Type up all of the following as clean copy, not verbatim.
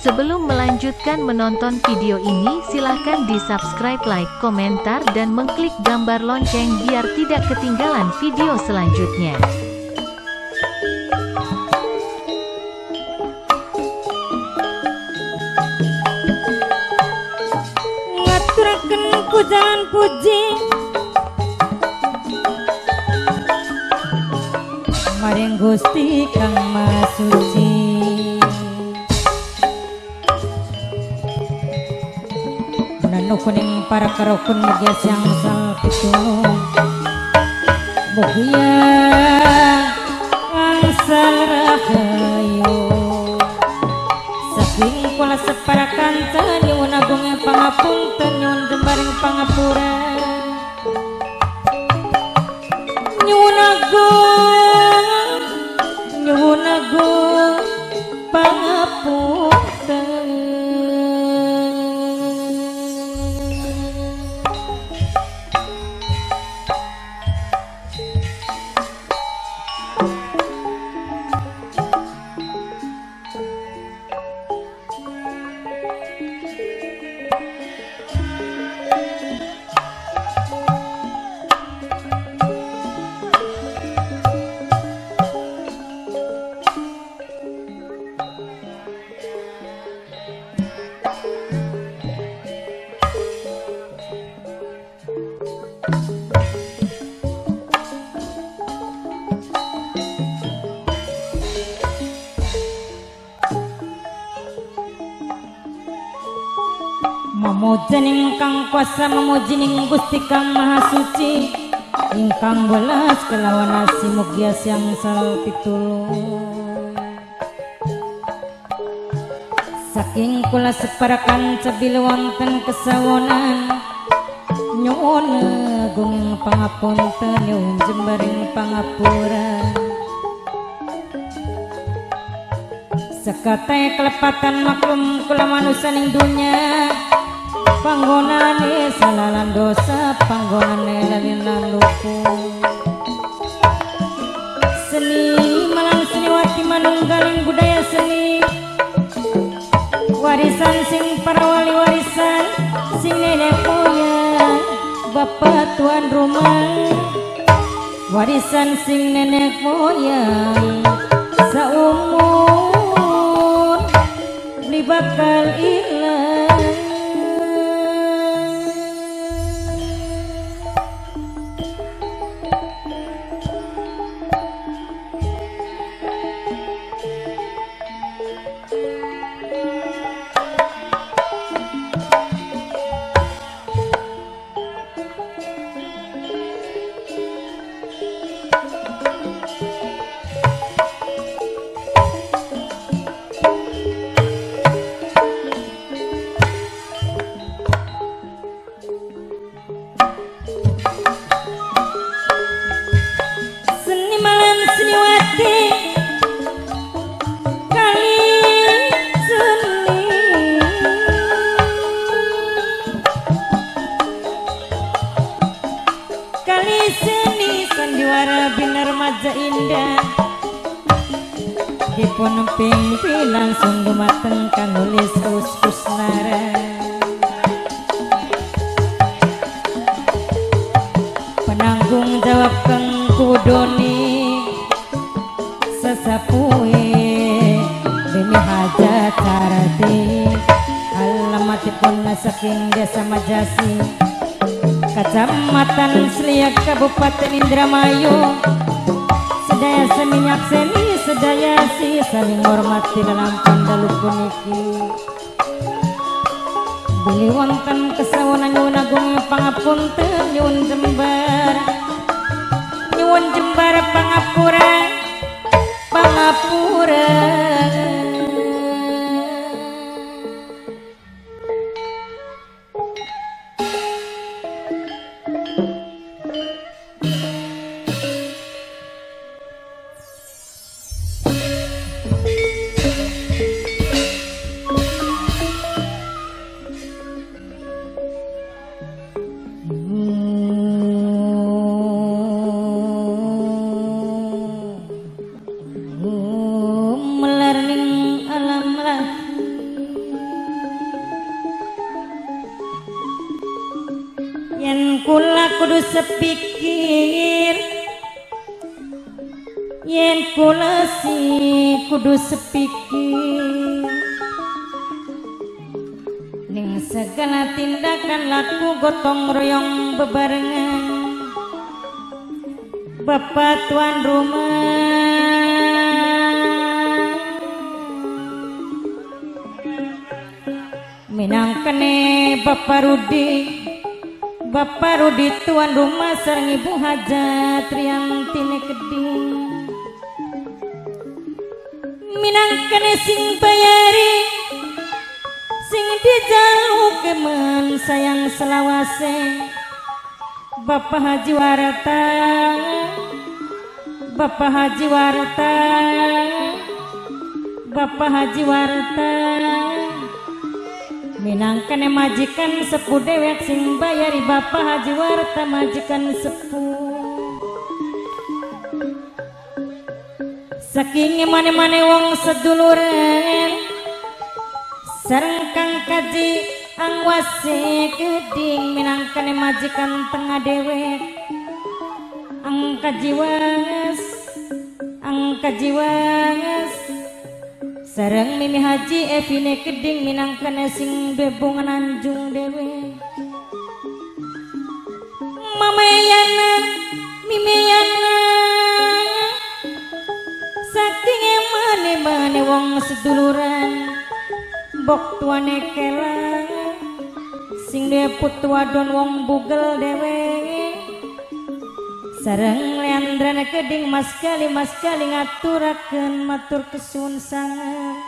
Sebelum melanjutkan menonton video ini, silahkan di-subscribe, like, komentar, dan mengklik gambar lonceng biar tidak ketinggalan video selanjutnya. Ngaturaken pujian puji maring Gusti Kang Maha Suci. Kuning para karokun mugia siang sal pitulung mugia angsal rahayu saking kula separakan nyuwun agung pangapunten nyuwun jembaring pangapura nyuwun agung pangapunten. Memuji ingkang kuasa memuji ning Gusti Kang Maha Suci ingkang welas kelawan asi mugia siang sal pitulung saking kula separakan cebil wonten kesawonan nyuwun agung pangapunten nyuwun jembaring pangapura sekate kelepatan maklum kula manusia ning dunya panggonane salalan dosa panggonane lalinan lupu seni malang seniwati manunggaling budaya seni warisan sing para wali warisan sing nenek moyang bapak tuan rumah warisan sing nenek moyang saumur beli bakal ilang. Dipun pimpinan langsung gumateng kang nulis Kusnara penanggung jawab kang kudoni sesapuhe demi hajat carati alamatipun saking desa Majasi Kecamatan Seliak Kabupaten Indramayu sedaya seminyak seni sedaya si saling hormati dalam pandalu puniki beli wonten kesawonan nyuwun agung pangapunten nyuwun jembar pangapura yen kula kudu sepikir, yen kula kudu sepikir ning segala tindakan laku gotong royong bebarengan. Bapak tuan rumah minangkene Bapak Rudi tuan rumah sareng Ibu Hajat Riantine Keding minangkene sing bayari sing dijalukeun sayang selawase. Bapak Haji Warta, Bapak Haji Warta, Bapak Haji Warta minangkene majikan sepuh dewek sing bayari. Bapak Haji Warta majikan sepuh saking mane-mane wong seduluran sareng Kang Kaji Angwase Keding minangkane majikan tengah dewek. Angka jiwas sareng Mimi Haji Evine Keding minangkane sing bebungan anjung dewek. Mamayana Mimiyana saking mane-mane wong seduluran bok tuane kela sing dia putu wadon wong bugel dewe sareng Leandrana Keding mas kali ngaturakeun matur kesuwun sangat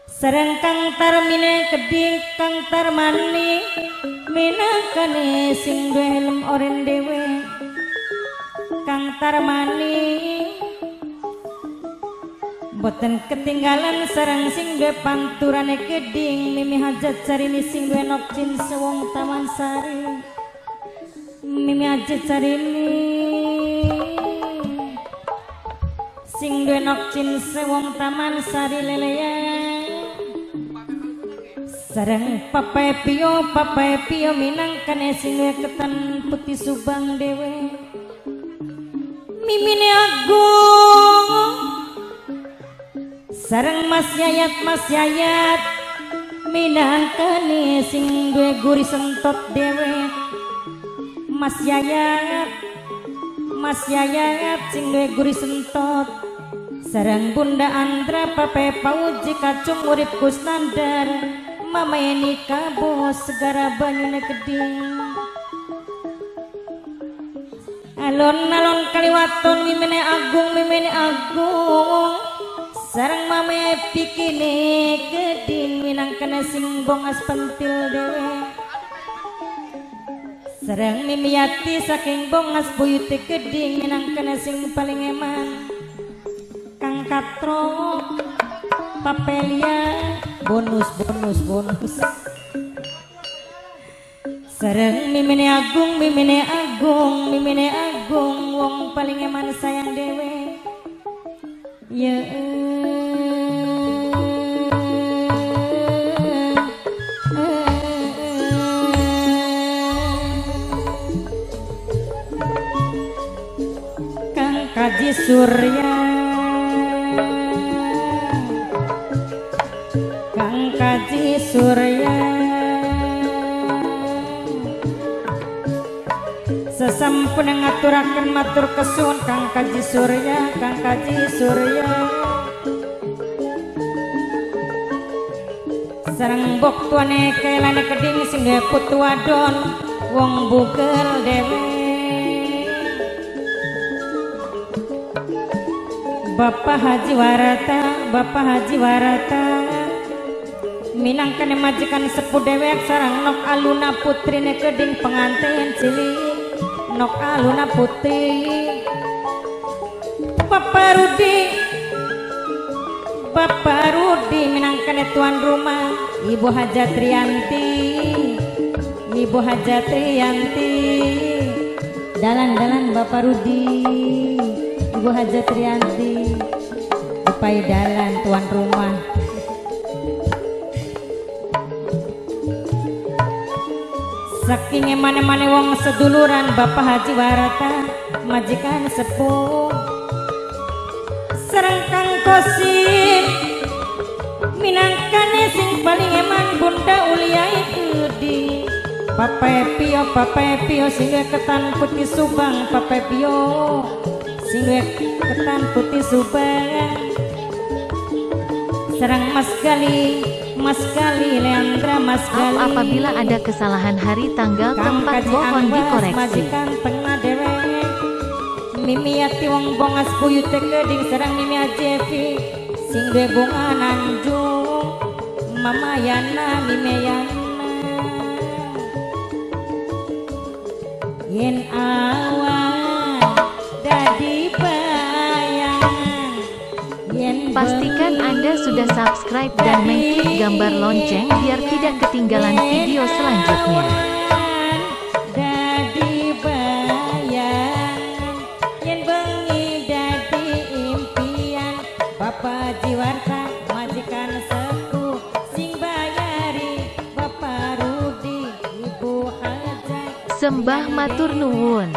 sareng Kang Tarmine Keding Kang Tarmani minangkane sing duwe helm oren dewe. Kang Tarmani boten ketinggalan sareng sing duwe panturane Keding Mimi Hajat Sarini sing duwe nokcin sewong Taman Sari. Mimi Hajat Sarini sing duwe nokcin sewong Taman Sari leleya sareng Papa Pio minangkane sing duwe ketan putih Subang dewe. Mimine Agung sareng Mas Yayat minangkane sing duwe guri sentot dewe. Mas Yayat sing duwe guri sentot sareng Bunda Andra Pape Pauji Kacung urip Kusnandar Mama Eni Kabo segara banyune Keding. Alon-alon kaliwaton Mimine Agung sareng Mame Pikine Keding minangkane sing bongas pentil dewe. Sareng Mimiati saking bongas buyute Keding minangkane sing paling eman. Kang Katro Papelia bonus sareng Mimine Agung wong paling eman sayang dewe. Ya Kang Kaji Surya sesampun ngaturaken matur kesuwun Kang Kaji Surya sareng bok tuane kelane Keding sing duwe putu wadon wong bugel dewe. Bapak Haji Warata minangkane majikan sepuh dewek sareng Nok Aluna putrine Keding pengantin cilik Nok Aluna putri. Bapak Rudi minangkane tuan rumah. Ibu Hajat Rianti dalan Bapak Rudi Ibu Hajat Rianti upai dalan tuan rumah. saking emane-mane wong seduluran Bapak Haji Warata majikan sepuh sareng Kang Kosim minangkane sing paling eman Bunda Uliai Gedi Pape Pio sing ketan putih Subang Pape Pio sing ketan putih Subang sareng Mas Gali Leandra Mas Gali. Apabila ada kesalahan hari tanggal tempat mohon dikoreksi. Majikan tengah dewek Mimi Yati wong bongas buyut keding sareng Mimi Ajevi sing duwe bunga Nanjung Mama Yana Mimi Yana yen awan dadi bayangan yen pastikan Anda sudah subscribe dan mengklik gambar lonceng biar tidak ketinggalan video selanjutnya. Dadi bayangan yen bengi dadi impian Bapak Jiwarta majikan sepuh sing bayari Bapak Rudi Ibu Hajat Sembah matur nuwun.